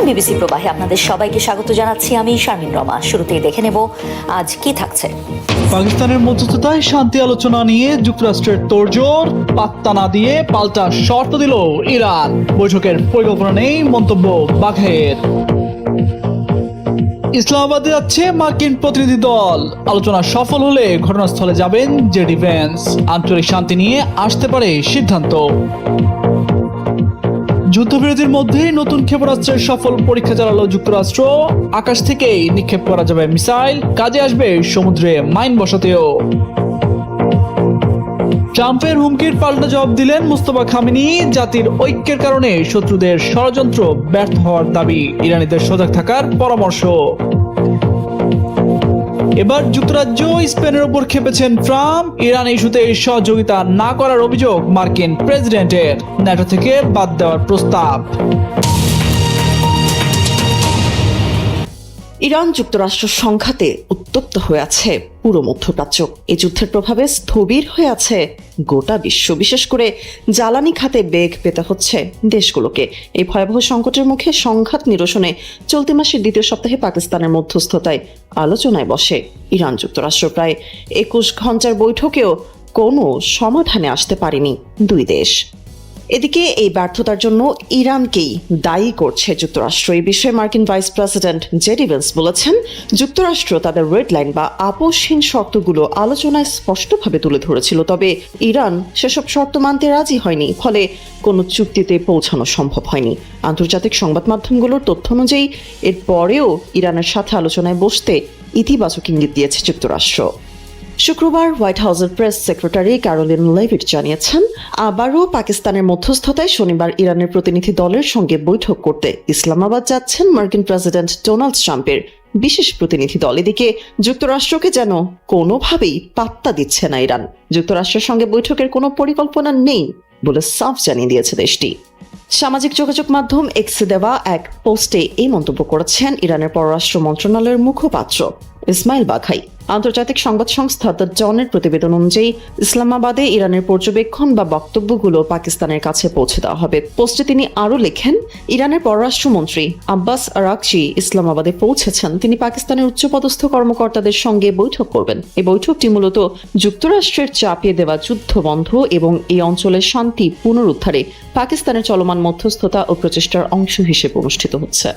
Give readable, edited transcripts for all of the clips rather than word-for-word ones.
BBC প্রবাহে আপনাদের সবাইকে স্বাগত জানাচ্ছি আমি শারমিন রমা। শুরুতেই দেখে নেব আজ কি থাকছে। পাকিস্তানের মধ্যস্থতায় শান্তি আলোচনা নিয়ে যুক্তরাষ্ট্রের তোড়জোড়, পাত্তা না দিয়ে পাল্টা শর্ত দিল ইরান। বৈঠকের পরিকল্পনা নেই মন্তব্য বাঘের। ইসলামাবাদে যাচ্ছে মার্কিন প্রতিনিধি দল। আলোচনা সফল হলে ঘটনাস্থলে যাবেন জেডি ভ্যান্স। আঞ্চলিক শান্তি নিয়ে আসতে পারে সিদ্ধান্ত। যুদ্ধবিরতির মধ্যেই নতুন ক্ষেপণাস্ত্রের সফল পরীক্ষা চালালো যুক্তরাষ্ট্র। আকাশ থেকেই নিক্ষেপ করা যাবে মিসাইল, কাজে আসবে সমুদ্রে মাইন বসাতেও। ট্রাম্পের হুমকির পাল্টা জবাব দিলেন মুস্তফা খামেনি। জাতির ঐক্যের কারণে শত্রুদের ষড়যন্ত্র ব্যর্থ হওয়ার দাবি, ইরানিদের সজাগ থাকার পরামর্শ। এবার যুক্তরাজ্য স্পেনের উপর খেপেছেন ট্রাম্প। ইরান ইস্যুতে সহযোগিতা না করার অভিযোগ মার্কিন প্রেসিডেন্টের, ন্যাটো থেকে বাদ দেওয়ার প্রস্তাব। ইরান যুক্তরাষ্ট্র সংঘাতে উত্তপ্ত হয়ে আছে পুরো মধ্যপ্রাচ্য। এই যুদ্ধের প্রভাবে স্থবির হয়ে আছে গোটা বিশ্ব, বিশেষ করে জ্বালানি খাতে বেগ পেতে হচ্ছে দেশগুলোকে। এই ভয়াবহ সংকটের মুখে সংঘাত নিরসনে চলতি মাসের দ্বিতীয় সপ্তাহে পাকিস্তানের মধ্যস্থতায় আলোচনায় বসে ইরান যুক্তরাষ্ট্র। প্রায় 21 ঘন্টার বৈঠকেও কোনো সমাধানে আসতে পারেনি দুই দেশ। এদিকে এই ব্যর্থতার জন্য ইরানকেই দায়ী করছে যুক্তরাষ্ট্র। এই বিষয়ে মার্কিন ভাইস প্রেসিডেন্ট জেডি ভ্যান্স বলেছেন, যুক্তরাষ্ট্র তাদের রেড লাইন বা আপোষহীন শর্তগুলো আলোচনায় স্পষ্টভাবে তুলে ধরেছিল, তবে ইরান সেসব শর্ত মানতে রাজি হয়নি, ফলে কোনো চুক্তিতে পৌঁছানো সম্ভব হয়নি। আন্তর্জাতিক সংবাদ মাধ্যমগুলোর তথ্য অনুযায়ী এর পরেও ইরানের সাথে আলোচনায় বসতে ইতিবাচক ইঙ্গিত দিয়েছে যুক্তরাষ্ট্র। শুক্রবার হোয়াইট হাউসের প্রেস সেক্রেটারি ক্যারোলিন লেভিট জানিয়েছেন, আবারও পাকিস্তানের মধ্যস্থতায় শনিবার ইরানের প্রতিনিধি দলের সঙ্গে বৈঠক করতে ইসলামাবাদ যাচ্ছেন মার্কিন প্রেসিডেন্ট ডোনাল্ড ট্রাম্পের বিশেষ প্রতিনিধি দল। এদিকে যুক্তরাষ্ট্রকে যেন কোনোভাবেই পাত্তা দিচ্ছে না ইরান। যুক্তরাষ্ট্রের সঙ্গে বৈঠকের কোনো পরিকল্পনা নেই বলে সাফ জানিয়ে দিয়েছে দেশটি। সামাজিক যোগাযোগ মাধ্যম এক্সে দেওয়া এক পোস্টে এই মন্তব্য করেছেন ইরানের পররাষ্ট্র মন্ত্রণালয়ের মুখপাত্র ইসমাইল বাঘাই। আন্তর্জাতিক সংবাদ সংস্থা দ্য ডনের প্রতিবেদন অনুযায়ী ইসলামাবাদে ইরানের পর্যবেক্ষণ বা বক্তব্যগুলো পাকিস্তানের কাছে পৌঁছে দেওয়া হবে। পোস্টে তিনি আরও লেখেন, ইরানের পররাষ্ট্রমন্ত্রী আব্বাস আরাকচি ইসলামাবাদে পৌঁছেছেন। তিনি পাকিস্তানের উচ্চপদস্থ কর্মকর্তাদের সঙ্গে বৈঠক করবেন। এই বৈঠকটি মূলত যুক্তরাষ্ট্রের চাপিয়ে দেওয়া যুদ্ধ বন্ধ এবং এই অঞ্চলের শান্তি পুনরুদ্ধারে পাকিস্তানের চলমান মধ্যস্থতা ও প্রচেষ্টার অংশ হিসেবে অনুষ্ঠিত হচ্ছে।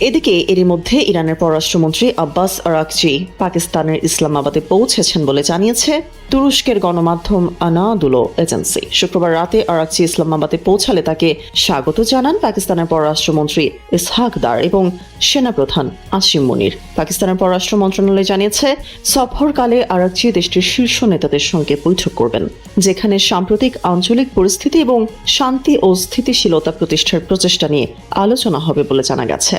এদিকে এরই মধ্যে ইরানের পররাষ্ট্রমন্ত্রী আব্বাস আরাকচি পাকিস্তানের ইসলামাবাদে পৌঁছেছেন বলে জানিয়েছে তুরস্কের গণমাধ্যম আনাদুলো এজেন্সি। শুক্রবার রাতে আরাকচি ইসলামাবাদে পৌঁছালে তাকে স্বাগত জানান পাকিস্তানের পররাষ্ট্রমন্ত্রী ইসহাক দার এবং সেনাপ্রধান আসিম মুনির। পাকিস্তানের পররাষ্ট্র মন্ত্রণালয় জানিয়েছে, সফরকালে আরাকচি দেশটির শীর্ষ নেতাদের সঙ্গে বৈঠক করবেন, যেখানে সাম্প্রতিক আঞ্চলিক পরিস্থিতি এবং শান্তি ও স্থিতিশীলতা প্রতিষ্ঠার প্রচেষ্টা নিয়ে আলোচনা হবে বলে জানা গেছে।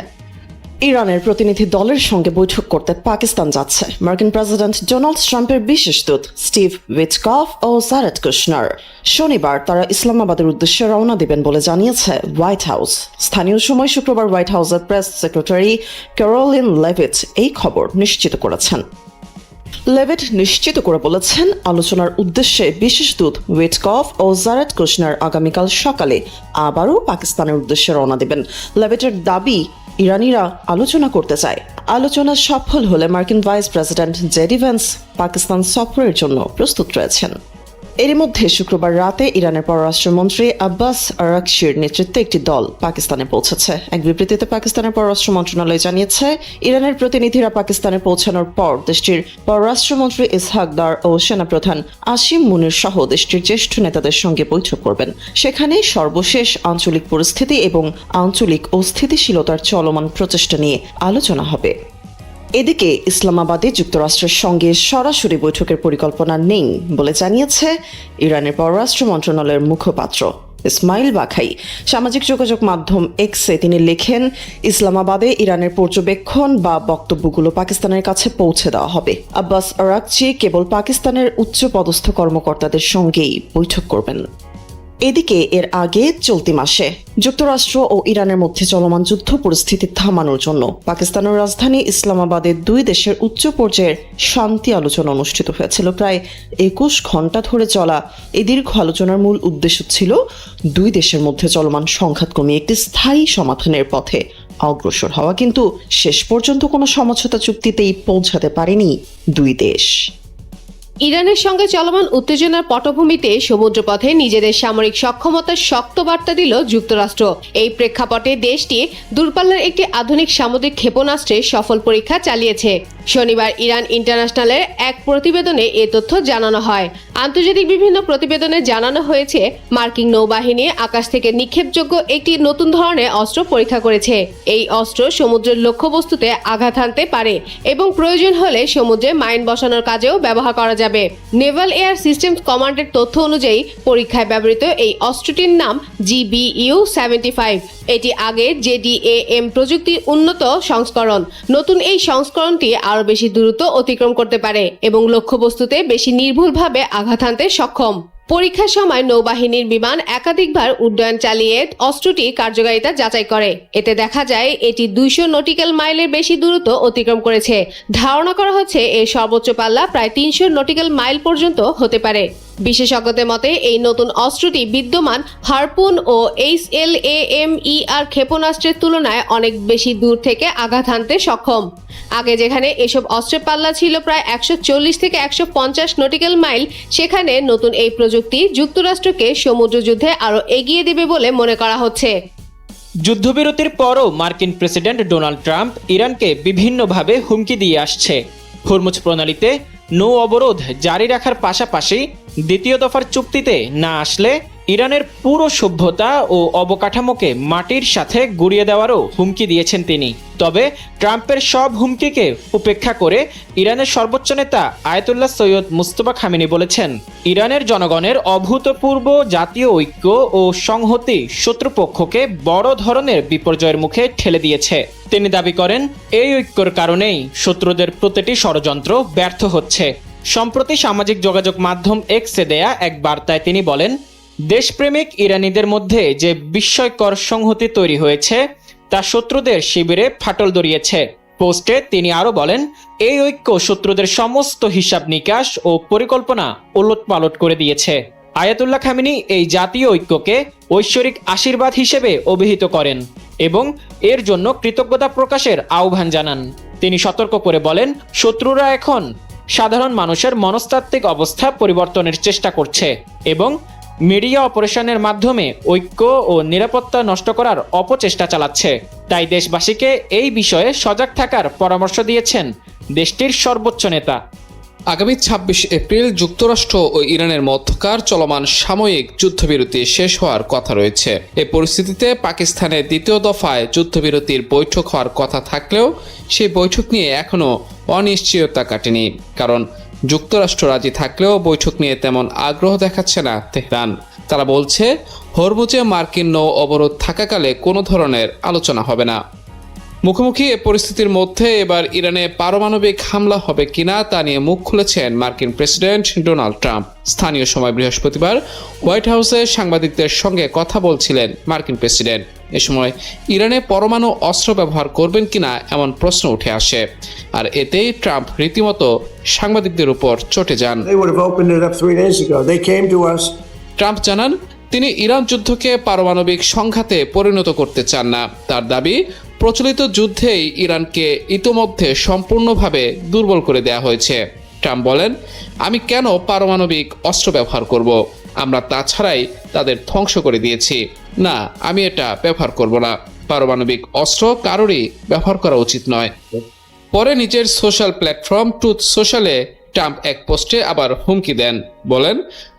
ইরানের প্রতিনিধি দলের সঙ্গে বৈঠক করতে পাকিস্তান যাচ্ছে মার্কিন প্রেসিডেন্ট ডোনাল্ড ট্রাম্পের বিশেষ দূত স্টিভ উইটকফ ও জারেড কুশনার। শনিবার তারা ইসলামাবাদের উদ্দেশ্যে রওনা দেবেন বলে জানিয়েছে হোয়াইট হাউস। স্থানীয় সময় শুক্রবার হোয়াইট হাউসের প্রেস সেক্রেটারি ক্যারোলিন লেভিট এই খবর নিশ্চিত করেছেন। লেভিট নিশ্চিত করে বলেছেন, আলোচনার উদ্দেশ্যে বিশেষ দূত উইটকফ ও জারেড কুশনার আগামীকাল সকালে আবারও পাকিস্তানের উদ্দেশ্যে রওনা দেবেন। লেভিটের দাবি, ইরানিরা আলোচনা করতে চায়। আলোচনা সফল হলে মার্কিন vice president JD Vance Pakistan সফরের জন্য প্রস্তুত রয়েছেন। এরই মধ্যে শুক্রবার রাতে ইরানের পররাষ্ট্রমন্ত্রী আব্বাস আরাকচির নেতৃত্বে একটি দল পাকিস্তানে পৌঁছেছে। এক বিবৃতিতে পাকিস্তানের পররাষ্ট্র মন্ত্রণালয় জানিয়েছে, ইরানের প্রতিনিধিরা পাকিস্তানে পৌঁছানোর পর দেশটির পররাষ্ট্রমন্ত্রী ইসহাক দার ও সেনাপ্রধান আসিম মুনির সহ দেশটির জ্যেষ্ঠ নেতাদের সঙ্গে বৈঠক করবেন। সেখানে সর্বশেষ আঞ্চলিক পরিস্থিতি এবং আঞ্চলিক অস্থিতিশীলতার চলমান প্রচেষ্টা নিয়ে আলোচনা হবে। এদিকে ইসলামাবাদে যুক্তরাষ্ট্রের সঙ্গে সরাসরি বৈঠকের পরিকল্পনা নেই বলে জানিয়েছে ইরানের পররাষ্ট্র মন্ত্রণালয়ের মুখপাত্র ইসমাইল বাঘাই। সামাজিক যোগাযোগ মাধ্যম এক্সে তিনি লেখেন, ইসলামাবাদে ইরানের পর্যবেক্ষণ বা বক্তব্যগুলো পাকিস্তানের কাছে পৌঁছে দেওয়া হবে। আব্বাস আরাকচি কেবল পাকিস্তানের উচ্চপদস্থ কর্মকর্তাদের সঙ্গেই বৈঠক করবেন। এদিকে এর আগে চলতি মাসে যুক্তরাষ্ট্র ও ইরানের মধ্যে চলমান যুদ্ধ পরিস্থিতি থামানোর জন্য পাকিস্তানের রাজধানী ইসলামাবাদে দুই দেশের উচ্চ পর্যায়ের শান্তি আলোচনা অনুষ্ঠিত হয়েছিল। প্রায় 21 ঘন্টা ধরে চলা এই দীর্ঘ আলোচনার মূল উদ্দেশ্য ছিল দুই দেশের মধ্যে চলমান সংঘাত কমিয়ে একটি স্থায়ী সমাধানের পথে অগ্রসর হওয়া, কিন্তু শেষ পর্যন্ত কোনো সমঝোতা চুক্তিতেই পৌঁছাতে পারেনি দুই দেশ। ইরানের সঙ্গে চলমান উত্তেজনার পটভূমিতে সমুদ্রপথে নিজেদের সামরিক সক্ষমতার শক্ত বার্তা দিল যুক্তরাষ্ট্র। এই প্রেক্ষাপটে দেশটি দূরপাল্লার একটি আধুনিক সামুদ্রিক ক্ষেপণাস্ত্রের সফল পরীক্ষা চালিয়েছে। শনিবার ইরান ইন্টারন্যাশনালের এক প্রতিবেদনে এ তথ্য জানানো হয়। আন্তর্জাতিক বিভিন্ন প্রতিবেদনে জানানো হয়েছে, মার্কিন নৌবাহিনী আকাশ থেকে নিক্ষেপযোগ্য একটি নতুন ধরনের অস্ত্র পরীক্ষা করেছে। এই অস্ত্র সমুদ্রের লক্ষ্যবস্তুতে আঘাত হানতে পারে এবং প্রয়োজন হলে সমুদ্রে মাইন বসানোর কাজেও ব্যবহার করা যাবে। নেভাল এয়ার সিস্টেমস কমান্ডের তথ্য অনুযায়ী পরীক্ষায় ব্যবহৃত এই অস্ত্রটির নাম GBU-75। এটি আগে JDAM প্রযুক্তির উন্নত সংস্করণ। নতুন এই সংস্করণটি আরও বেশি দূরত্ব অতিক্রম করতে পারে এবং লক্ষ্যবস্তুতে বেশি নির্ভুলভাবে আঘাত হানতে সক্ষম। পরীক্ষার সময় নৌবাহিনীর বিমান একাধিকবার উড্ডয়ন চালিয়ে অস্ত্রটির কার্যকারিতা যাচাই করে। এতে দেখা যায় এটি 200 নটিক্যাল মাইলের বেশি দূরত্ব অতিক্রম করেছে। ধারণা করা হচ্ছে এর সর্বোচ্চ পাল্লা প্রায় 300 নটিক্যাল মাইল পর্যন্ত হতে পারে। বিশেষজ্ঞদের মতে এই নতুন অস্ত্রটি বিদ্যমান হারপুন ও HLAMER ক্ষেপণাস্ত্রের তুলনায় অনেক বেশি দূর থেকে আঘাত হানতে সক্ষম। আগে যেখানে এসব অস্ত্রের পাল্লা ছিল প্রায় 140 থেকে 150 নটিক্যাল মাইল, সেখানে নতুন এই প্রযুক্তি যুক্তরাষ্ট্রকে সমুদ্র যুদ্ধে আরও এগিয়ে দেবে বলে মনে করা হচ্ছে। যুদ্ধবিরতির পরও মার্কিন প্রেসিডেন্ট ডোনাল্ড ট্রাম্প ইরানকে বিভিন্নভাবে হুমকি দিয়ে আসছে। হরমুজ প্রণালীতে নৌ অবরোধ জারি রাখার পাশাপাশি দ্বিতীয় দফার চুক্তিতে না আসলে ইরানের পুরো সভ্যতা ও অবকাঠামোকে মাটির সাথে গুঁড়িয়ে দেওয়ারও হুমকি দিয়েছেন তিনি। তবে ট্রাম্পের সব হুমকিকে উপেক্ষা করে ইরানের সর্বোচ্চ নেতা আয়াতুল্লাহ সৈয়দ মুজতবা খামেনি বলেছেন, ইরানের জনগণের অভূতপূর্ব জাতীয় ঐক্য ও সংহতি শত্রুপক্ষকে বড় ধরনের বিপর্যয়ের মুখে ঠেলে দিয়েছে। তিনি দাবি করেন, এই ঐক্যর কারণেই শত্রুদের প্রতিটি ষড়যন্ত্র ব্যর্থ হচ্ছে। সম্প্রতি সামাজিক যোগাযোগ মাধ্যম এক্সে দেয়া এক বার্তায় তিনি বলেন, দেশপ্রেমিক ইরানিদের মধ্যে যে বিস্ময়কর সংহতি তৈরি হয়েছে তা শত্রুদের শিবিরে ফাটল ধরিয়েছে। পোস্টে তিনি আরও বলেন, এই ঐক্য শত্রুদের সমস্ত হিসাব নিকাশ ও পরিকল্পনা ওলটপালট করে দিয়েছে। আয়াতুল্লাহ খামেনি এই জাতীয় ঐক্যকে ঐশ্বরিক আশীর্বাদ হিসেবে অভিহিত করেন এবং এর জন্য কৃতজ্ঞতা প্রকাশের আহ্বান জানান। তিনি সতর্ক করে বলেন, শত্রুরা এখন সাধারণ মানুষের মনস্তাত্ত্বিক অবস্থা পরিবর্তনের চেষ্টা করছে এবং মিডিয়া অপারেশনের মাধ্যমে ঐক্য ও নিরাপত্তা নষ্ট করার অপচেষ্টা চালাচ্ছে। তাই দেশবাসীকে এই বিষয়ে সজাগ থাকার পরামর্শ দিয়েছেন দেশটির সর্বোচ্চ নেতা। আগামী 26 এপ্রিল যুক্তরাষ্ট্র ও ইরানের মধ্যকার চলমান সাময়িক যুদ্ধবিরতি শেষ হওয়ার কথা রয়েছে। এই পরিস্থিতিতে পাকিস্তানের দ্বিতীয় দফায় যুদ্ধবিরতির বৈঠক হওয়ার কথা থাকলেও সেই বৈঠক নিয়ে এখনও অনিশ্চয়তা কাটেনি। কারণ যুক্তরাষ্ট্র রাজি থাকলেও বৈঠক নিয়ে তেমন আগ্রহ দেখাচ্ছে না তেহরান। তারা বলছে, হরমুজে মার্কিন নৌ অবরোধ থাকাকালে কোনো ধরনের আলোচনা হবে না। মুখোমুখি এ পরিস্থিতির মধ্যে এবার ইরানে পারমাণবিক হামলা হবে কিনা তা নিয়ে মুখ খুলেছেন মার্কিন প্রেসিডেন্ট ডোনাল্ড ট্রাম্প। স্থানীয় সময় বৃহস্পতিবার হোয়াইট হাউসে সাংবাদিকদের সঙ্গে কথা বলছিলেন মার্কিন প্রেসিডেন্ট। এ সময় ইরানে পরমাণু অস্ত্র ব্যবহার করবেন কিনা এমন প্রশ্ন উঠে আসে, আর এতেই ট্রাম্প রীতিমতো সাংবাদিকদের উপর চটে যান। ট্রাম্প জানান, তিনি ইরান যুদ্ধকে পারমাণবিক সংঘাতে পরিণত করতে চান না। তার দাবি, প্রচলিত যুদ্ধেই ইরানকে ইতোমধ্যে সম্পূর্ণভাবে দুর্বল করে দেওয়া হয়েছে। ট্রাম্প বলেন, আমি কেন পারমাণবিক অস্ত্র ব্যবহার করব? আমরা তা ছাড়াই তাদের ধ্বংস করে দিয়েছি। না, আমি এটা ব্যবহার করব না। পারমাণবিক অস্ত্র কারোরই ব্যবহার করা উচিত নয়। পরে নিজের সোশ্যাল প্ল্যাটফর্ম ট্রুথ সোশ্যালে ট্রাম্প এক পোস্টে আবার হুমকি দেন, বলেন,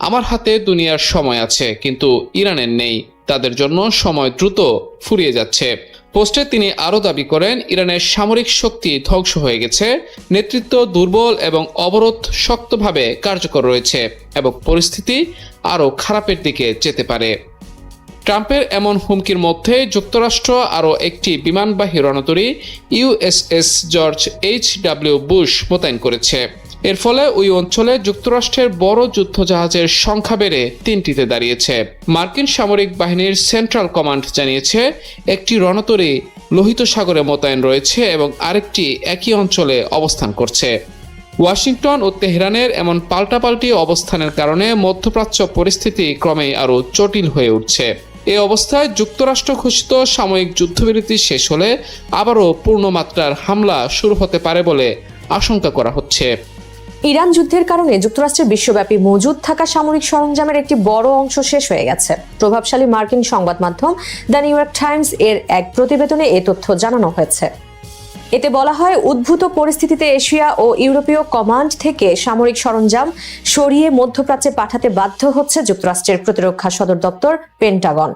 আমার হাতে দুনিয়ার সময় আছে, কিন্তু ইরানের নেই। তাদের জন্য সময় দ্রুত ফুরিয়ে যাচ্ছে। পোস্টে তিনি আরও দাবি করেন, ইরানের সামরিক শক্তি ধ্বংস হয়ে গেছে, নেতৃত্ব দুর্বল এবং অবরোধ শক্তভাবে কার্যকর রয়েছে এবং পরিস্থিতি আরও খারাপের দিকে যেতে পারে। ট্রাম্পের এমন হুমকির মধ্যে যুক্তরাষ্ট্র আরও একটি বিমানবাহী রণতরী USS জর্জ H.W. বুশ মোতায়েন করেছে। এর ফলে ওই অঞ্চলে যুক্তরাষ্ট্রের বড় যুদ্ধজাহাজের সংখ্যা বেড়ে 3টিতে দাঁড়িয়েছে। মার্কিন সামরিক বাহিনীর সেন্ট্রাল কমান্ড জানিয়েছে, একটি রণতরী লোহিত সাগরে মোতায়েন রয়েছে এবং আরেকটি একই অঞ্চলে অবস্থান করছে। ওয়াশিংটন ও তেহরানের এমন পাল্টাপাল্টি অবস্থানের কারণে মধ্যপ্রাচ্য পরিস্থিতি ক্রমেই আরও জটিল হয়ে উঠছে। এই অবস্থায় যুক্তরাষ্ট্র ঘোষিত সাময়িক যুদ্ধবিরতি শেষ হলে আবারও পূর্ণমাত্রার হামলা শুরু হতে পারে বলে আশঙ্কা করা হচ্ছে। ইরান যুদ্ধের কারণে যুক্তরাষ্ট্রের বিশ্বব্যাপী মজুদ থাকা সামরিক সরঞ্জামের একটি বড় অংশ শেষ হয়ে গেছে। প্রভাবশালী মার্কিন সংবাদ মাধ্যম দ্য নিউ ইয়র্ক টাইমস এর এক প্রতিবেদনে এ তথ্য জানানো হয়েছে। এতে বলা হয়, উদ্ভূত পরিস্থিতিতে এশিয়া ও ইউরোপীয় কমান্ড থেকে সামরিক সরঞ্জাম সরিয়ে মধ্যপ্রাচ্যে পাঠাতে বাধ্য হচ্ছে যুক্তরাষ্ট্রের প্রতিরক্ষা সদর দপ্তর পেন্টাগন।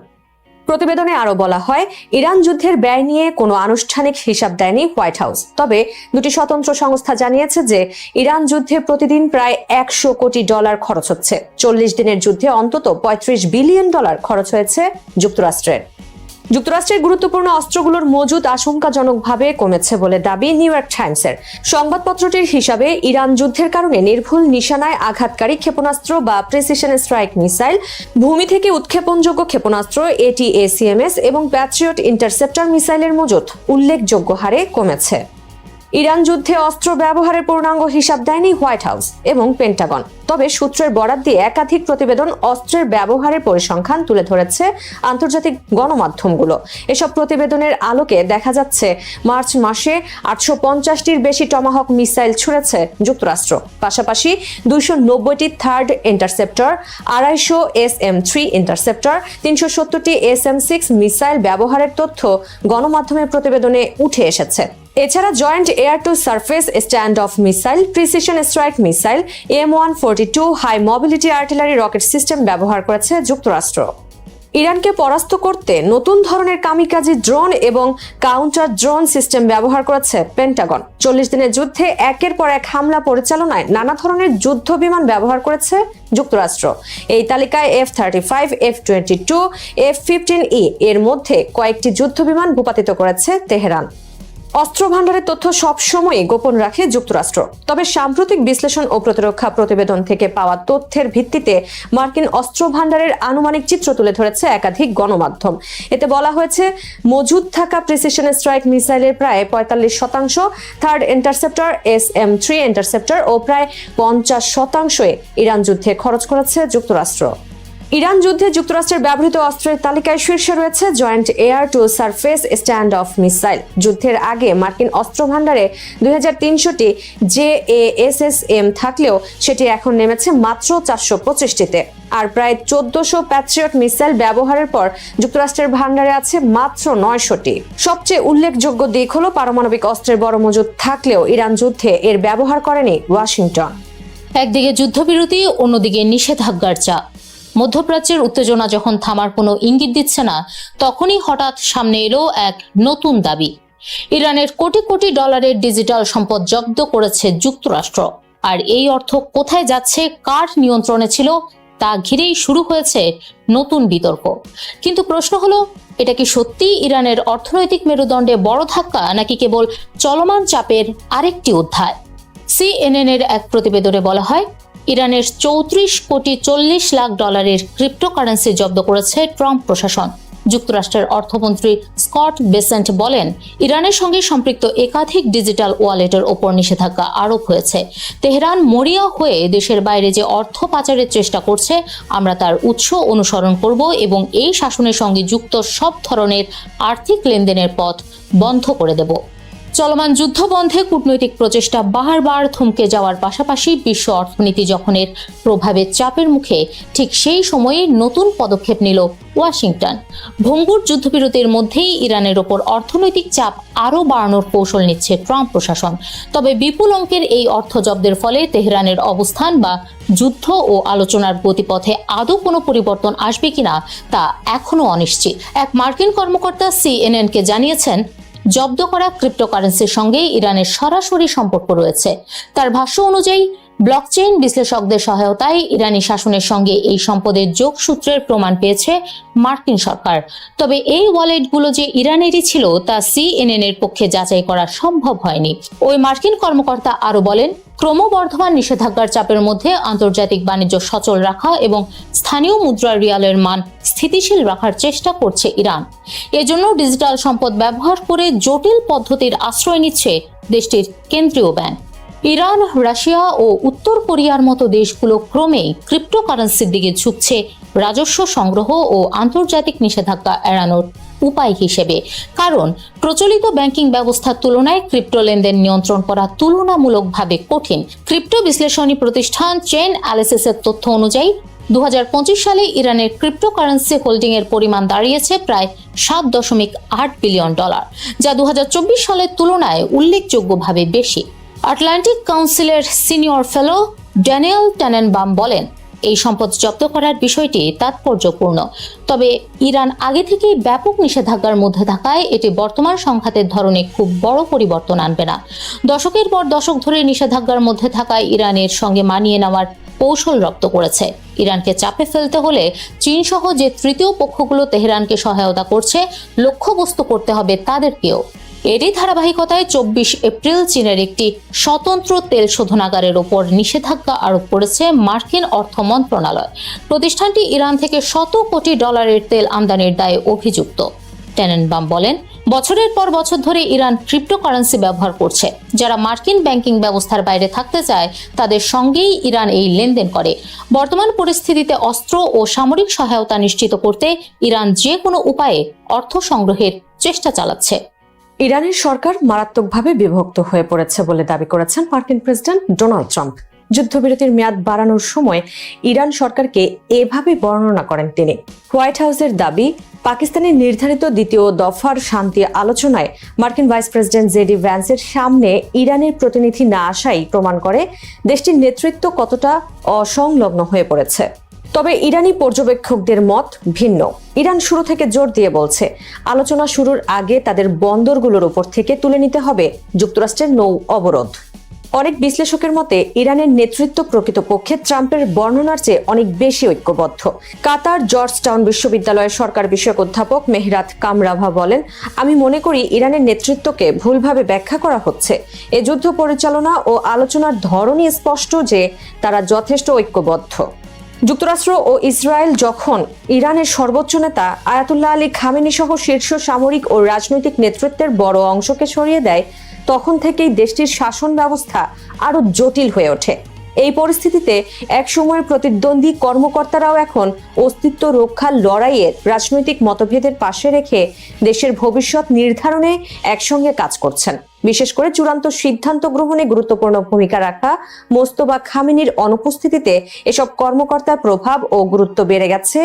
প্রতিবেদনে আরো বলা হয়, ইরান যুদ্ধের ব্যয় নিয়ে কোনো আনুষ্ঠানিক হিসাব দেয়নি হোয়াইট হাউস। তবে দুটি স্বতন্ত্র সংস্থা জানিয়েছে যে ইরান যুদ্ধে প্রতিদিন প্রায় $100 কোটি খরচ হচ্ছে। 40 দিনের যুদ্ধে অন্তত $35 বিলিয়ন খরচ হয়েছে যুক্তরাষ্ট্রের। যুক্তরাষ্ট্রের গুরুত্বপূর্ণ অস্ত্রগুলোর মজুদ আশঙ্কাজনকভাবে কমেছে বলে দাবি নিউ ইয়র্ক টাইমসের। সংবাদপত্রটির হিসাবে ইরান যুদ্ধের কারণে নির্ভুল নিশানায় আঘাতকারী ক্ষেপণাস্ত্র বা প্রিসিশন স্ট্রাইক মিসাইল, ভূমি থেকে উৎক্ষেপণযোগ্য ক্ষেপণাস্ত্র ATACMS এবং প্যাট্রিয়ট ইন্টারসেপ্টর মিসাইলের মজুদ উল্লেখযোগ্য হারে কমেছে। ইরান যুদ্ধে অস্ত্র ব্যবহারের পূর্ণাঙ্গ হিসাব দেয়নি হোয়াইট হাউস এবং পেন্টাগন। তবে সূত্রের বরাত দিয়ে একাধিক প্রতিবেদন অস্ত্রের ব্যবহারের পরিসংখ্যান তুলে ধরেছে আন্তর্জাতিক গণমাধ্যমগুলো। এসব প্রতিবেদনের আলোকে দেখা যাচ্ছে, মার্চ মাসে 850টির বেশি টমাহক মিসাইল ছুড়েছে যুক্তরাষ্ট্র। পাশাপাশি 290টি থার্ড ইন্টারসেপ্টর, 250 SM-3 ইন্টারসেপ্টর, 370টি SM-6 মিসাইল ব্যবহারের তথ্য গণমাধ্যমের প্রতিবেদনে উঠে এসেছে। এছাড়া joint air to surface stand of missile, precision strike missile, M142 high mobility artillery rocket system ব্যবহার করেছে যুক্তরাষ্ট্র। ইরানকে পরাস্ত করতে নতুন ধরনের কামিকাজি ড্রোন এবং কাউন্টার ড্রোন সিস্টেম ব্যবহার করেছে পেন্টাগন। 40 দিনের যুদ্ধে একের পর এক হামলা পরিচালনায় নানা ধরনের যুদ্ধ বিমান ব্যবহার করেছে যুক্তরাষ্ট্র। এই তালিকায় F-35, F-22, F-15E এর মধ্যে কয়েকটি যুদ্ধ বিমান ভূপাতিত করেছে তেহরান। অস্ত্র ভান্ডারের তথ্য সবসময় গোপন রাখে যুক্তরাষ্ট্র। তবে সাম্প্রতিক বিশ্লেষণ ও প্রতিরক্ষা প্রতিবেদন থেকে পাওয়া তথ্যের ভিত্তিতে মার্কিন অস্ত্র ভান্ডারের আনুমানিক চিত্র তুলে ধরেছে একাধিক গণমাধ্যম। এতে বলা হয়েছে, মজুদ থাকা প্রিসিশন স্ট্রাইক মিসাইলের প্রায় 45%, থার্ড ইন্টারসেপ্টর SM-3 ইন্টারসেপ্টর ও প্রায় 50% ইরান যুদ্ধে খরচ করেছে যুক্তরাষ্ট্র। ইরান যুদ্ধে যুক্তরাষ্ট্রের ব্যবহৃত অস্ত্রের তালিকায় শীর্ষে রয়েছে joint air to surface stand of missile. যুদ্ধের আগে মার্কিন অস্ত্র ভান্ডারে 2300টি JASSM থাকলেও সেটি এখন নেমেছে মাত্র 425টিতে। আর প্রায় 1400 প্যাট্রিয়ট মিসাইল ব্যবহারের পর যুক্তরাষ্ট্রের ভান্ডারে আছে মাত্র 900টি। সবচেয়ে উল্লেখযোগ্য দিক হলো, পারমাণবিক অস্ত্রের বড় মজুদ থাকলেও ইরান যুদ্ধে এর ব্যবহার করেনি ওয়াশিংটন। একদিকে যুদ্ধবিরতি, অন্যদিকে নিষেধাজ্ঞার চাপ। মধ্যপ্রাচ্যের উত্তেজনা যখন থামার কোনো ইঙ্গিত দিচ্ছে না, তখনই হঠাৎ সামনে এলো এক নতুন দাবি। ইরানের কোটি কোটি ডলারের ডিজিটাল সম্পদ জব্দ করেছে যুক্তরাষ্ট্র। আর এই অর্থ কোথায় যাচ্ছে, কার নিয়ন্ত্রণে ছিল, তা ঘিরেই শুরু হয়েছে নতুন বিতর্ক। কিন্তু প্রশ্ন হলো, এটা কি সত্যিই ইরানের অর্থনৈতিক মেরুদণ্ডে বড় ধাক্কা, নাকি কেবল চলমান চাপের আরেকটি অধ্যায়? CNN এর এক প্রতিবেদনে বলা হয়, ইরানের 34 কোটি 40 লাখ ডলারের ক্রিপ্টোকারেন্সি জব্দ করেছে ট্রাম্প প্রশাসন। যুক্তরাষ্ট্রের অর্থমন্ত্রী স্কট বেসেন্ট বলেন, ইরানের সঙ্গে সম্পৃক্ত একাধিক ডিজিটাল ওয়ালেটের ওপর নিষেধাজ্ঞা আরোপ হয়েছে। তেহরান মরিয়া হয়ে দেশের বাইরে যে অর্থ পাচারের চেষ্টা করছে, আমরা তার উৎস অনুসরণ করব এবং এই শাসনের সঙ্গে যুক্ত সব ধরনের আর্থিক লেনদেনের পথ বন্ধ করে দেব। চলমান যুদ্ধ বন্ধে কূটনৈতিক প্রচেষ্টা বারবার থমকে যাওয়ার পাশাপাশি বিশ্ব অর্থনীতি যখন এর প্রভাবের চাপের মুখে, ঠিক সেই সময়ে নতুন পদক্ষেপ নিল ওয়াশিংটন। ভঙ্গুর যুদ্ধবিরতির মধ্যেই ইরানের ওপর অর্থনৈতিক চাপ আরও বাড়ানোর কৌশল নিচ্ছে ট্রাম্প প্রশাসন। তবে বিপুল অঙ্কের এই অর্থ জব্দের ফলে তেহরানের অবস্থান বা যুদ্ধ ও আলোচনার গতিপথে আদৌ কোনো পরিবর্তন আসবে কিনা তা এখনও অনিশ্চিত। এক মার্কিন কর্মকর্তা CNN-কে জানিয়েছেন, জব্দ করা ক্রিপ্টোকারেন্সির সঙ্গে ইরানের সরাসরি সম্পর্ক রয়েছে। তার ভাষ্য অনুযায়ী, ব্লকচেইন বিশ্লেষকদের সহায়তায় ইরানি শাসনের সঙ্গে এই সম্পদের যোগসূত্রের প্রমাণ পেয়েছে মার্কিন সরকার। তবে এই ওয়ালেটগুলো যে ইরানেরই ছিল তা CNN এর পক্ষে যাচাই করা সম্ভব হয়নি। ওই মার্কিন কর্মকর্তা আরো বলেন, ক্রমবর্ধমান নিষেধাজ্ঞার চাপের মধ্যে আন্তর্জাতিক বাণিজ্য সচল রাখা এবং স্থানীয় মুদ্রা রিয়ালের মান স্থিতিশীল রাখার চেষ্টা করছে ইরান। এজন্য ডিজিটাল সম্পদ ব্যবহার করে জটিল পদ্ধতির আশ্রয় নিচ্ছে দেশটির কেন্দ্রীয় ব্যাংক। ইরান, রাশিয়া ও উত্তর কোরিয়ার মতো দেশগুলো ক্রমেই ক্রিপ্টোকারেন্সির দিকে ঝুঁকছে রাজস্ব সংগ্রহ ও আন্তর্জাতিক নিষেধাজ্ঞা এড়ানোর উপায় হিসেবে। কারণ প্রচলিত ব্যাংকিং ব্যবস্থার তুলনায় ক্রিপ্টো লেনদেন নিয়ন্ত্রণ করা তুলনামূলকভাবে কঠিন। ক্রিপ্টো বিশ্লেষণী প্রতিষ্ঠান চেইন অ্যানালিসিসের তথ্য অনুযায়ী 2025 সালে ইরানের ক্রিপ্টোকারেন্সি হোল্ডিং এর পরিমাণ দাঁড়িয়েছে প্রায় $7.8 বিলিয়ন, যা 2024 সালের তুলনায় উল্লেখযোগ্যভাবে বেশি। আটলান্টিক কাউন্সিলের সিনিয়র ফেলো ড্যানিয়েল টেনেনবাম বলেন, এই সম্পদ জব্দ করার বিষয়টি তাৎপর্যপূর্ণ, তবে ইরান আগে থেকেই ব্যাপক নিষেধাজ্ঞার মধ্যে থাকায় এটি বর্তমান সংঘাতের ধরনে খুব বড় পরিবর্তন আনবে না। দশকের পর দশক ধরে নিষেধাজ্ঞার মধ্যে থাকায় ইরানের সঙ্গে মানিয়ে নেওয়ার কৌশল রপ্ত করেছে। ইরানকে চাপে ফেলতে হলে চীন সহ যে তৃতীয় পক্ষগুলো তেহরানকে সহায়তা করছে, লক্ষ্যবস্তু করতে হবে তাদেরকেও। এরই ধারাবাহিকতায় 24 এপ্রিল চীনের একটি স্বতন্ত্র তেল শোধনাগারের ওপর নিষেধাজ্ঞা আরোপ করেছে মার্কিন অর্থ মন্ত্রণালয়। প্রতিষ্ঠানটি ইরান থেকে $100 কোটি তেল আমদানির দায়ে অভিযুক্ত। টেনেনবাম বলেন, বছরের পর বছর ধরে ইরান ক্রিপ্টোকারেন্সি ব্যবহার করছে। যারা মার্কিন ব্যাংকিং ব্যবস্থার বাইরে থাকতে চায় তাদের সঙ্গেই ইরান এই লেনদেন করে। বর্তমান পরিস্থিতিতে অস্ত্র ও সামরিক সহায়তা নিশ্চিত করতে ইরান যে কোনো উপায়ে অর্থ সংগ্রহের চেষ্টা চালাচ্ছে। ইরানের সরকার মারাত্মকভাবে বিভক্ত হয়ে পড়েছে বলে দাবি করেছেন মার্কিন প্রেসিডেন্ট ডোনাল্ড ট্রাম্প। যুদ্ধবিরতির মেয়াদ বাড়ানোর সময় ইরান সরকারকে এভাবে বর্ণনা করেন তিনি। হোয়াইট হাউসের দাবি, পাকিস্তানের নির্ধারিত দ্বিতীয় দফার শান্তি আলোচনায় মার্কিন ভাইস প্রেসিডেন্ট জেডি ভ্যান্সের সামনে ইরানের প্রতিনিধি না আসাই প্রমাণ করে দেশটির নেতৃত্ব কতটা অসংলগ্ন হয়ে পড়েছে। তবে ইরানি পর্যবেক্ষকদের মত ভিন্ন। ইরান শুরু থেকে জোর দিয়ে বলছে, আলোচনা শুরুর আগে তাদের বন্দরগুলোর উপর থেকে তুলে নিতে হবে যুক্তরাষ্ট্রের নৌ অবরোধ। অনেক বিশ্লেষকের মতে ইরানের নেতৃত্ব প্রকৃতপক্ষে ট্রাম্পের বর্ণনার চেয়ে অনেক বেশি ঐক্যবদ্ধ। কাতার জর্জটাউন বিশ্ববিদ্যালয়ের সরকার বিষয়ক অধ্যাপক মেহরাত কামরাভা বলেন, আমি মনে করি ইরানের নেতৃত্বকে ভুলভাবে ব্যাখ্যা করা হচ্ছে। এ যুদ্ধ পরিচালনা ও আলোচনার ধরনই স্পষ্ট যে তারা যথেষ্ট ঐক্যবদ্ধ। যুক্তরাষ্ট্র ও ইসরায়েল যখন ইরানের সর্বোচ্চ নেতা আয়াতুল্লাহ আলী খামেনি সহ শীর্ষ সামরিক ও রাজনৈতিক নেতৃত্বের বড় অংশকে সরিয়ে দেয়, তখন থেকেই দেশটির শাসন ব্যবস্থা আরো জটিল হয়ে ওঠে। এই পরিস্থিতিতে একসময়ের প্রতিদ্বন্দ্বী কর্মকর্তারাও এখন অস্তিত্ব রক্ষার লড়াইয়ে রাজনৈতিক মতভেদের পাশে রেখে দেশের ভবিষ্যৎ নির্ধারণে একসঙ্গে কাজ করছেন। বিশেষ করে চূড়ান্ত সিদ্ধান্ত গ্রহণে গুরুত্বপূর্ণ ভূমিকা রাখা মোস্তফা খামেনির অনুপস্থিতিতে এসব কর্মকর্তার প্রভাব ও গুরুত্ব বেড়ে গেছে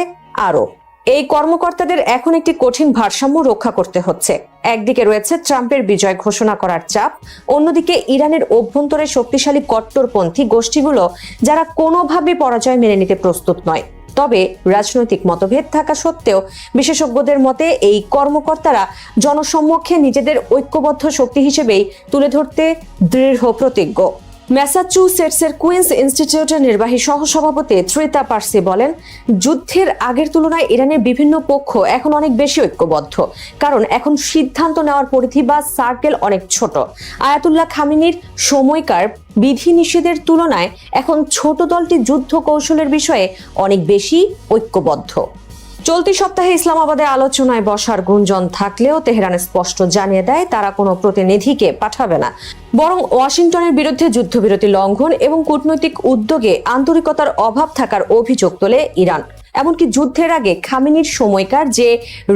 আরও। এই কর্মকর্তাদের এখন একটি কঠিন ভারসাম্য রক্ষা করতে হচ্ছে। একদিকে রয়েছে ট্রাম্পের বিজয় ঘোষণা করার চাপ, অন্যদিকে ইরানের অভ্যন্তরে শক্তিশালী কট্টরপন্থী গোষ্ঠীগুলো যারা কোনোভাবে পরাজয় মেনে নিতে প্রস্তুত নয়। তবে রাজনৈতিক মতভেদ থাকা সত্ত্বেও বিশেষজ্ঞদের মতে এই কর্মকর্তারা জনসম্মুখে নিজেদের ঐক্যবদ্ধ শক্তি হিসেবেই তুলে ধরতে দৃঢ় প্রতিজ্ঞ। ম্যাসাচুসেটসের কুইন্স ইনস্টিটিউটের নির্বাহী সহসভাপতি ত্রিতা পার্সি বলেন, যুদ্ধের আগের তুলনায় ইরানের বিভিন্ন পক্ষ এখন অনেক বেশি ঐক্যবদ্ধ, কারণ এখন সিদ্ধান্ত নেওয়ার পরিধি বা সার্কেল অনেক ছোট। আয়াতুল্লাহ খামেনির সময়কার বিধিনিষেধের তুলনায় এখন ছোট দলটি যুদ্ধ কৌশলের বিষয়ে অনেক বেশি ঐক্যবদ্ধ। চলতি সপ্তাহে ইসলামাবাদে আলোচনায় বসার গুঞ্জন থাকলেও তেহরান স্পষ্ট জানিয়ে দেয় তারা কোনো প্রতিনিধিকে পাঠাবে না, বরং ওয়াশিংটনের বিরুদ্ধে যুদ্ধবিরতি লঙ্ঘন এবং কূটনৈতিক উদ্যোগে আন্তরিকতার অভাব থাকার অভিযোগ তোলে ইরান। এমনকি যুদ্ধের আগে খামেনির সময়কার যে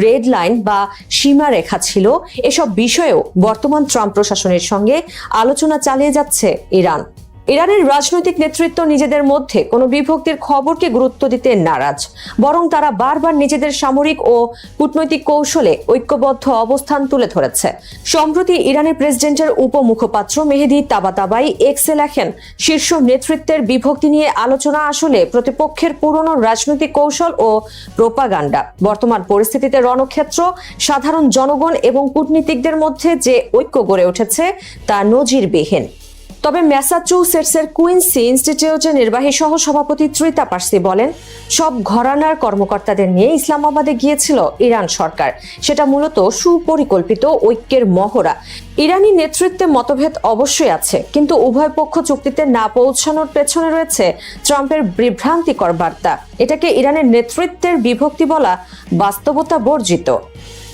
রেড লাইন বা সীমারেখা ছিল, এসব বিষয়েও বর্তমান ট্রাম্প প্রশাসনের সঙ্গে আলোচনা চালিয়ে যাচ্ছে ইরান। ইরানের রাজনৈতিক নেতৃত্ব নিজেদের মধ্যে কোনো বিভক্তির খবরকে গুরুত্ব দিতে নারাজ, বরং তারা বারবার নিজেদের সামরিক ও কূটনৈতিক কৌশলে ঐক্যবদ্ধ অবস্থান তুলে ধরেছে। সম্প্রতি ইরানের প্রেসিডেন্টের উপমুখপাত্র মেহেদি তাবাতাবাই এক্সে লেখেন, শীর্ষ নেতৃত্বের বিভক্তি নিয়ে আলোচনা আসলে প্রতিপক্ষের পুরনো রাজনৈতিক কৌশল ও প্রোপাগান্ডা। বর্তমান পরিস্থিতিতে রণক্ষেত্র, সাধারণ জনগণ এবং কূটনীতিকদের মধ্যে যে ঐক্য গড়ে উঠেছে তা নজিরবিহীন। তবে ম্যাসাচুসেটসের কুইন্সি ইনস্টিটিউটের নির্বাহী সহসভাপতি ত্রিতা পার্সি বলেন, সব ঘরানার কর্মকর্তাদের নিয়ে ইসলামাবাদে গিয়েছিল ইরান সরকার। সেটা মূলত সুপরিকল্পিত ঐক্যের মহড়া। ইরানি নেতৃত্বে মতভেদ অবশ্যই আছে, কিন্তু উভয় পক্ষ চুক্তিতে না পৌঁছানোর পেছনে রয়েছে ট্রাম্পের বিভ্রান্তিকর বার্তা। এটাকে ইরানের নেতৃত্বের বিভক্তি বলা বাস্তবতা বর্জিত।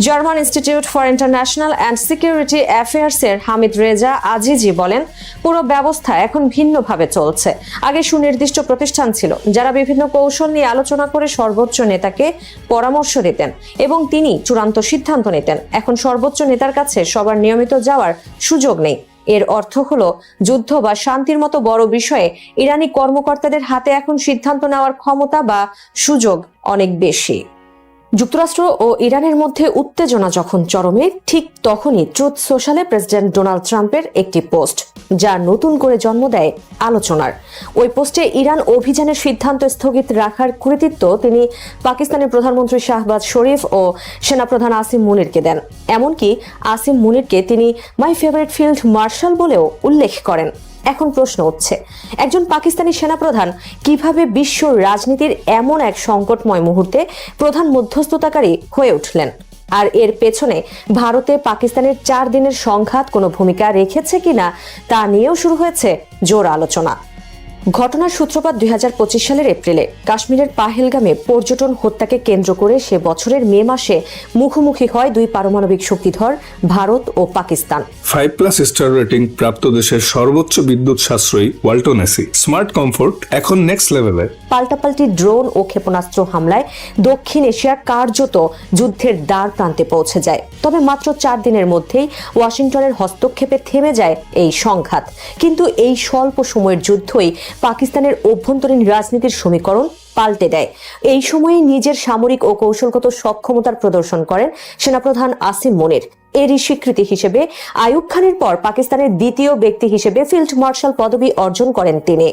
German Institute for International and Security অ্যাফেয়ার্সের হামিদ রেজা আজিজি বলেন, পুরো ব্যবস্থা এখন ভিন্নভাবে চলছে। আগে সুনির্দিষ্ট প্রতিষ্ঠান ছিল যারা বিভিন্ন কৌশল নিয়ে আলোচনা করে সর্বোচ্চ নেতাকে পরামর্শ দিতেন এবং তিনি চূড়ান্ত সিদ্ধান্ত নিতেন। এখন সর্বোচ্চ নেতার কাছে সবার নিয়মিত যাওয়ার সুযোগ নেই। এর অর্থ হলো যুদ্ধ বা শান্তির মতো বড় বিষয়ে ইরানি কর্মকর্তাদের হাতে এখন সিদ্ধান্ত নেওয়ার ক্ষমতা বা সুযোগ অনেক বেশি। যুক্তরাষ্ট্র ও ইরানের মধ্যে উত্তেজনা যখন চরমে, ঠিক তখনই ট্রুথ সোশ্যালে প্রেসিডেন্ট ডোনাল্ড ট্রাম্পের একটি পোস্ট যা নতুন করে জন্ম দেয় আলোচনার। ওই পোস্টে ইরান অভিযানের সিদ্ধান্ত স্থগিত রাখার কৃতিত্ব তিনি পাকিস্তানের প্রধানমন্ত্রী শাহবাজ শরীফ ও সেনাপ্রধান আসিম মুনিরকে দেন। এমনকি আসিম মুনিরকে তিনি মাই ফেভারিট ফিল্ড মার্শাল বলেও উল্লেখ করেন। এখন প্রশ্ন উঠছে, একজন পাকিস্তানি সেনাপ্রধান কিভাবে বিশ্ব রাজনীতির এমন এক সংকটময় মুহূর্তে প্রধান মধ্যস্থতাকারী হয়ে উঠলেন? আর এর পেছনে ভারতে পাকিস্তানের 4 দিনের সংঘাত কোনো ভূমিকা রেখেছে কিনা তা নিয়েও শুরু হয়েছে জোর আলোচনা। ঘটনার সূত্রপাত 2025 সালের এপ্রিলে কাশ্মীরের পাহেলগামে পর্যটন হত্যাকে কেন্দ্র করে সে বছরের মে মাসে মুখোমুখি হয় দুই পারমাণবিক শক্তিধর ভারত ও পাকিস্তান। 5+ স্টার রেটিং প্রাপ্ত দেশের সর্বোচ্চ বিদ্যুৎ সাশ্রয়ী ওয়ালটন এসি স্মার্ট কমফোর্ট এখন নেক্সট লেভেলে। পাল্টাপাল্টি ড্রোন ও ক্ষেপণাস্ত্র হামলায় দক্ষিণ এশিয়া কার্যত যুদ্ধের দ্বার প্রান্তে পৌঁছে যায়। তবে মাত্র 4 দিনের মধ্যেই ওয়াশিংটনের হস্তক্ষেপে থেমে যায় এই সংঘাত। কিন্তু এই স্বল্প সময়ের যুদ্ধই পাকিস্তানের অভ্যন্তরীণ রাজনীতির সমীকরণ পাল্টে দেয়। এই সময়ে নিজের সামরিক ও কৌশলগত সক্ষমতার প্রদর্শন করেন সেনাপ্রধান আসিম মুনির। এরই স্বীকৃতি হিসেবে আইয়ুব খানের পর পাকিস্তানের দ্বিতীয় ব্যক্তি হিসেবে ফিল্ড মার্শাল পদবি অর্জন করেন তিনি।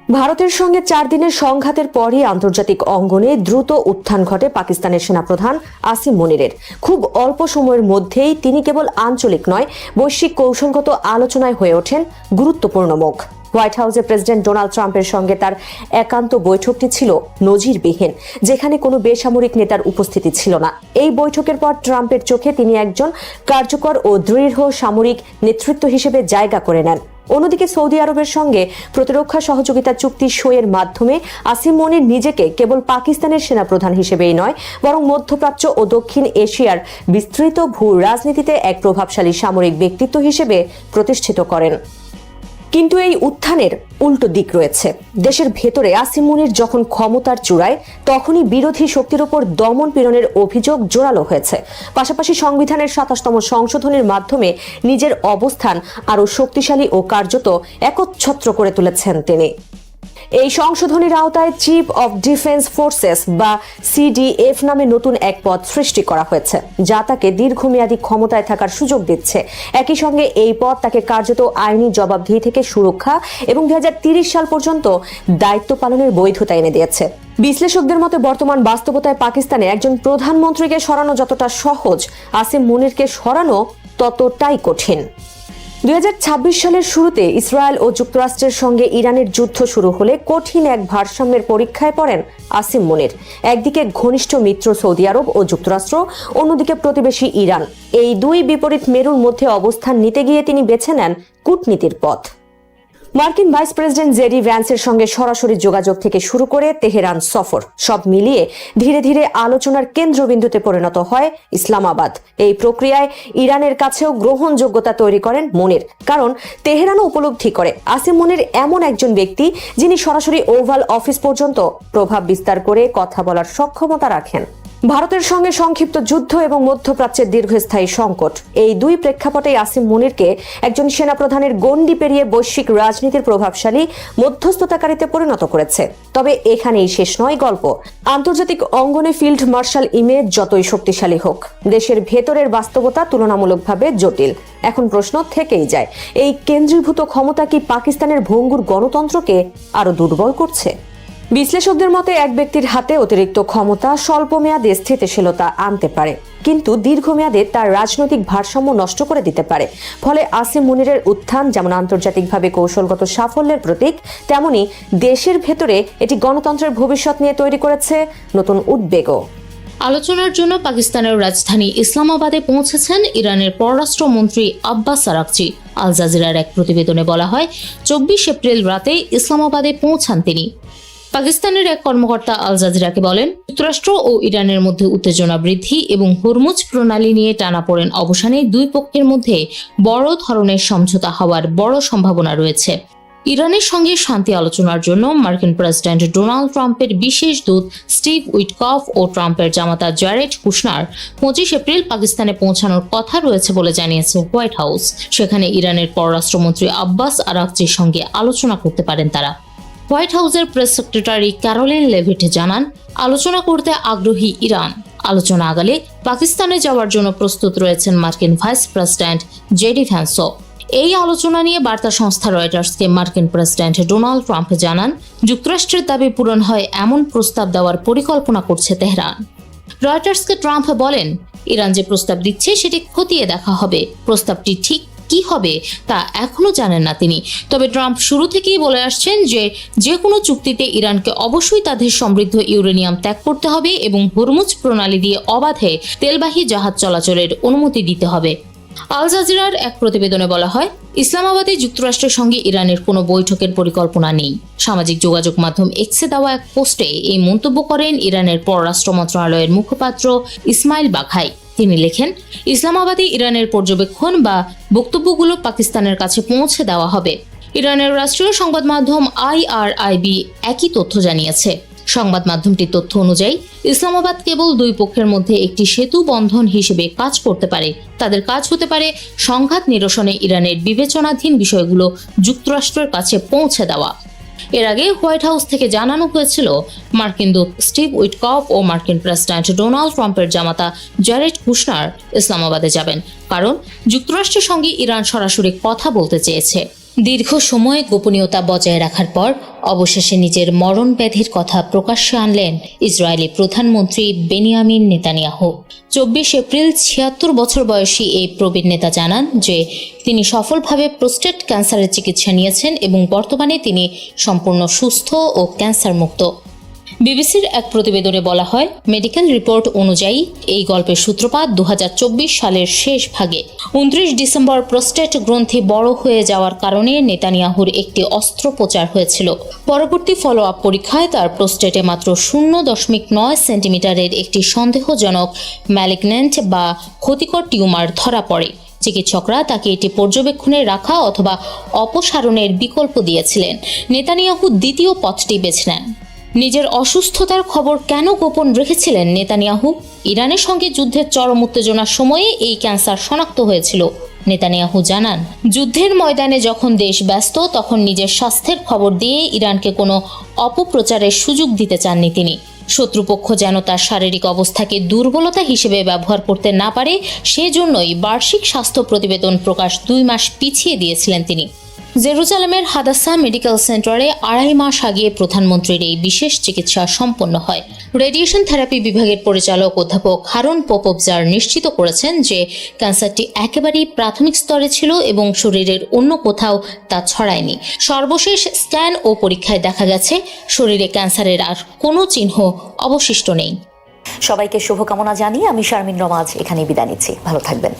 ভারতের সঙ্গে 4 দিনের সংঘাতের পরই আন্তর্জাতিক অঙ্গনে দ্রুত উত্থান ঘটে পাকিস্তানের সেনাপ্রধান আসিম মুনিরের। খুব অল্প সময়ের মধ্যেই তিনি কেবল আঞ্চলিক নয়, বৈশ্বিক কৌশলগত আলোচনায় হয়ে ওঠেন গুরুত্বপূর্ণ মুখ। হোয়াইট হাউসে প্রেসিডেন্ট ডোনাল্ড ট্রাম্পের সঙ্গে তার একান্ত বৈঠকটি ছিল নজিরবিহীন, যেখানে কোনো বেসামরিক নেতার উপস্থিতি ছিল না। এই বৈঠকের পর ট্রাম্পের চোখে তিনি একজন কার্যকর ও দৃঢ় সামরিক নেতৃত্ব হিসেবে জায়গা করে নেন। অন্যদিকে সৌদি আরবের সঙ্গে প্রতিরক্ষা সহযোগিতা চুক্তি সইয়ের মাধ্যমে আসিম মুনির নিজেকে কেবল পাকিস্তানের সেনাপ্রধান হিসেবেই নয়, বরং মধ্যপ্রাচ্য ও দক্ষিণ এশিয়ার বিস্তৃত ভূ রাজনীতিতে এক প্রভাবশালী সামরিক ব্যক্তিত্ব হিসেবে প্রতিষ্ঠিত করেন। কিন্তু এই উত্থানের উল্টো দিক রয়েছে। দেশের ভেতরে আসিম মুনির যখন ক্ষমতার চূড়ায়, তখনই বিরোধী শক্তির উপর দমন পীড়নের অভিযোগ জোরালো হয়েছে। পাশাপাশি সংবিধানের 27তম সংশোধনের মাধ্যমে নিজের অবস্থান আরও শক্তিশালী ও কার্যত একচ্ছত্র করে তুলেছেন তিনি। এই সংশোধনীর আওতায় চিফ অব ডিফেন্স ফোর্সেস বা সিডিএফ নামে নতুন এক পদ সৃষ্টি করা হয়েছে, যা তাকে দীর্ঘমেয়াদী ক্ষমতায় থাকার সুযোগ দিচ্ছে। একই সঙ্গে এই পদ তাকে কার্যত আইনি জবাবদিহি থেকে সুরক্ষা এবং 2030 সাল পর্যন্ত দায়িত্ব পালনের বৈধতা এনে দিয়েছে। বিশ্লেষকদের মতে বর্তমান বাস্তবতায় পাকিস্তানে একজন প্রধানমন্ত্রীকে সরানো যতটা সহজ, আসিম মুনিরকে সরানো ততটাই কঠিন। 2026 সালের শুরুতে ইসরায়েল ও যুক্তরাষ্ট্রের সঙ্গে ইরানের যুদ্ধ শুরু হলে কঠিন এক ভারসাম্যের পরীক্ষায় পড়েন আসিম মুনির। একদিকে ঘনিষ্ঠ মিত্র সৌদি আরব ও যুক্তরাষ্ট্র, অন্যদিকে প্রতিবেশী ইরান। এই দুই বিপরীত মেরুর মধ্যে অবস্থান নিতে গিয়ে তিনি বেছে নেন কূটনীতির পথ। মার্কিন ভাইস প্রেসিডেন্ট জেডি ভ্যান্সের সঙ্গে সরাসরি যোগাযোগ থেকে শুরু করে তেহরান সফর, সব মিলিয়ে ধীরে ধীরে আলোচনার কেন্দ্রবিন্দুতে পরিণত হয় ইসলামাবাদ। এই প্রক্রিয়ায় ইরানের কাছেও গ্রহণযোগ্যতা তৈরি করেন মুনির, কারণ তেহরানও উপলব্ধি করে আসিম মুনির এমন একজন ব্যক্তি যিনি সরাসরি ওভাল অফিস পর্যন্ত প্রভাব বিস্তার করে কথা বলার সক্ষমতা রাখেন। ভারতের সঙ্গে সংক্ষিপ্ত যুদ্ধ এবং মধ্যপ্রাচ্যের দীর্ঘস্থায়ী সংকট, এই দুই প্রেক্ষাপটে আসিম মুনিরকে একজন সেনাপ্রধানের গণ্ডি পেরিয়ে বৈশ্বিক রাজনীতির প্রভাবশালী মধ্যস্থতাকারীতে পরিণত করেছে। তবে এখানেই শেষ নয় গল্প। আন্তর্জাতিক অঙ্গনে ফিল্ড মার্শাল ইমেজ যতই শক্তিশালী হোক, দেশের ভেতরের বাস্তবতা তুলনামূলকভাবে জটিল। এখন প্রশ্ন থেকেই যায়, এই কেন্দ্রীভূত ক্ষমতা কি পাকিস্তানের ভঙ্গুর গণতন্ত্রকে আরো দুর্বল করছে? বিশ্লেষকদের মতে এক ব্যক্তির হাতে অতিরিক্ত ক্ষমতা স্বল্প মেয়াদে স্থিতিশীলতা আনতে পারে, কিন্তু দীর্ঘমেয়াদে তার রাজনৈতিক ভারসাম্য নষ্ট করে দিতে পারে। ফলে আসিম মুনিরের উত্থান যেমন আন্তর্জাতিকভাবে কৌশলগত সাফল্যের প্রতীক, তেমনি দেশের ভেতরে এটি গণতন্ত্রের ভবিষ্যৎ নিয়ে তৈরি করেছে নতুন উদ্বেগও। আলোচনার জন্য পাকিস্তানের রাজধানী ইসলামাবাদে পৌঁছেছেন ইরানের পররাষ্ট্রমন্ত্রী আব্বাস আরাকচি। আল জাজিরার এক প্রতিবেদনে বলা হয়, 24 এপ্রিল রাতে ইসলামাবাদে পৌঁছান তিনি। পাকিস্তানের এক কর্মকর্তা আল জাজিরাকে বলেন, যুক্তরাষ্ট্র ও ইরানের মধ্যে উত্তেজনা বৃদ্ধি এবং হরমুজ প্রণালী নিয়ে টানাপোড়েন অবসানে দুই পক্ষের মধ্যে বড় ধরনের সমঝোতা হওয়ার বড় সম্ভাবনা রয়েছে। ইরানের সঙ্গে শান্তি আলোচনার জন্য মার্কিন প্রেসিডেন্ট ডোনাল্ড ট্রাম্পের বিশেষ দূত স্টিভ উইটকফ ও ট্রাম্পের জামাতা জ্যারেড কুশনার 25 এপ্রিল পাকিস্তানে পৌঁছানোর কথা রয়েছে বলে জানিয়েছে হোয়াইট হাউস। সেখানে ইরানের পররাষ্ট্রমন্ত্রী আব্বাস আরাকচির সঙ্গে আলোচনা করতে পারেন তারা। হোয়াইট হাউসের প্রেস সেক্রেটারি ক্যারোলিন লেভিট জানান, আলোচনা করতে আগ্রহী ইরান। আলোচনা আগালে পাকিস্তানে যাওয়ার জন্য প্রস্তুত রয়েছেন মার্কিন ভাইস প্রেসিডেন্ট জেডি ভ্যান্সও। এই আলোচনা নিয়ে বার্তা সংস্থা রয়টার্সকে মার্কিন প্রেসিডেন্ট ডোনাল্ড ট্রাম্প জানান, যুক্তরাষ্ট্রের দাবি পূরণ হয় এমন প্রস্তাব দেওয়ার পরিকল্পনা করছে তেহরান। রয়টার্সকে ট্রাম্প বলেন, ইরান যে প্রস্তাব দিচ্ছে সেটি খতিয়ে দেখা হবে। প্রস্তাবটি ঠিক কি হবে তা এখনো জানেন না তিনি। তবে ট্রাম্প শুরু থেকেই বলে আসছেন যে কোনো চুক্তিতে ইরানকে অবশ্যই তাদের সমৃদ্ধ ইউরেনিয়াম ত্যাগ করতে হবে এবং হরমুজ প্রণালী দিয়ে অবাধে তেলবাহী জাহাজ চলাচলের অনুমতি দিতে হবে। আল জাজিরার এক প্রতিবেদনে বলা হয়, ইসলামাবাদে যুক্তরাষ্ট্রের সঙ্গে ইরানের কোনো বৈঠকের পরিকল্পনা নেই। সামাজিক যোগাযোগ মাধ্যম এক্সে দেওয়া এক পোস্টে এই মন্তব্য করেন ইরানের পররাষ্ট্র মন্ত্রণালয়ের মুখপাত্র ইসমাইল বাঘাই। তিনি লেখেন, ইসলামাবাদে ইরানের পর্যবেক্ষণ বা বক্তব্যগুলো পাকিস্তানের কাছে পৌঁছে দেওয়া হবে। ইরানের রাষ্ট্রীয় সংবাদ মাধ্যম IRIB একই তথ্য জানিয়েছে। সংবাদ মাধ্যমটির তথ্য অনুযায়ী ইসলামাবাদ কেবল দুই পক্ষের মধ্যে একটি সেতু বন্ধন হিসেবে কাজ করতে পারে। তাদের কাজ হতে পারে সংঘাত নিরসনে ইরানের বিবেচনাধীন বিষয়গুলো যুক্তরাষ্ট্রের কাছে পৌঁছে দেওয়া। এর আগে হোয়াইট হাউস থেকে জানানো হয়েছিল, মার্কিন দূত স্টিভ উইটকফ ও মার্কিন প্রেসিডেন্ট ডোনাল্ড ট্রাম্পের জামাতা জ্যারেড কুশনার ইসলামাবাদে যাবেন, কারণ যুক্তরাষ্ট্রের সঙ্গে ইরান সরাসরি কথা বলতে চেয়েছে। দীর্ঘ সময় গোপনীয়তা বজায় রাখার পর অবশেষে নিজের মরণ ব্যাধির কথা প্রকাশ্যে আনলেন ইসরায়েলি প্রধানমন্ত্রী বেনিয়ামিন নেতানিয়াহু। 24 এপ্রিল 76 বছর বয়সী এই প্রবীণ নেতা জানান যে তিনি সফলভাবে প্রোস্টেট ক্যান্সারের চিকিৎসা নিয়েছেন এবং বর্তমানে তিনি সম্পূর্ণ সুস্থ ও ক্যান্সার মুক্ত। বিবিসির এক প্রতিবেদনে বলা হয়, মেডিকেল রিপোর্ট অনুযায়ী এই গল্পের সূত্রপাত 2024 সালের শেষ ভাগে। 29 ডিসেম্বর প্রোস্টেট গ্রন্থি বড় হয়ে যাওয়ার কারণে নেতানিয়াহুর একটি অস্ত্রোপচার হয়েছিল। পরবর্তী ফলো আপ পরীক্ষায় তার প্রোস্টেটে মাত্র 0.9 সেন্টিমিটারের একটি সন্দেহজনক ম্যালিগন্যান্ট বা ক্ষতিকর টিউমার ধরা পড়ে। চিকিৎসকরা তাকে এটি পর্যবেক্ষণে রাখা অথবা অপসারণের বিকল্প দিয়েছিলেন। নেতানিয়াহু দ্বিতীয় পথটি বেছে নেন। নিজের অসুস্থতার খবর কেন গোপন রেখেছিলেন নেতানিয়াহু? ইরানের সঙ্গে যুদ্ধের চরম উত্তেজনার সময়ে এই ক্যান্সার শনাক্ত হয়েছিল। নেতানিয়াহু জানান, যুদ্ধের ময়দানে যখন দেশ ব্যস্ত তখন নিজের স্বাস্থ্যের খবর দিয়ে ইরানকে কোনো অপপ্রচারের সুযোগ দিতে চাননি তিনি। শত্রুপক্ষ যেন তার শারীরিক অবস্থাকে দুর্বলতা হিসেবে ব্যবহার করতে না পারে, সেজন্যই বার্ষিক স্বাস্থ্য প্রতিবেদন প্রকাশ 2 মাস পিছিয়ে দিয়েছিলেন তিনি। জেরুজালেমের হাদাসা মেডিকেল সেন্টারে 2.5 মাস আগে প্রধানমন্ত্রীর এই বিশেষ চিকিৎসা সম্পন্ন হয়। রেডিয়েশন থেরাপি বিভাগের পরিচালক অধ্যাপক হারুন পোপোভজার নিশ্চিত করেছেন যে ক্যান্সারটি একেবারেই প্রাথমিক স্তরে ছিল এবং শরীরের অন্য কোথাও তা ছড়ায়নি। সর্বশেষ স্ক্যান ও পরীক্ষায় দেখা গেছে শরীরে ক্যান্সারের আর কোনো চিহ্ন অবশিষ্ট নেই। সবাইকে শুভকামনা জানিয়ে আমি শারমিন রমাজ এখানে বিদায় নিচ্ছি। ভালো থাকবেন।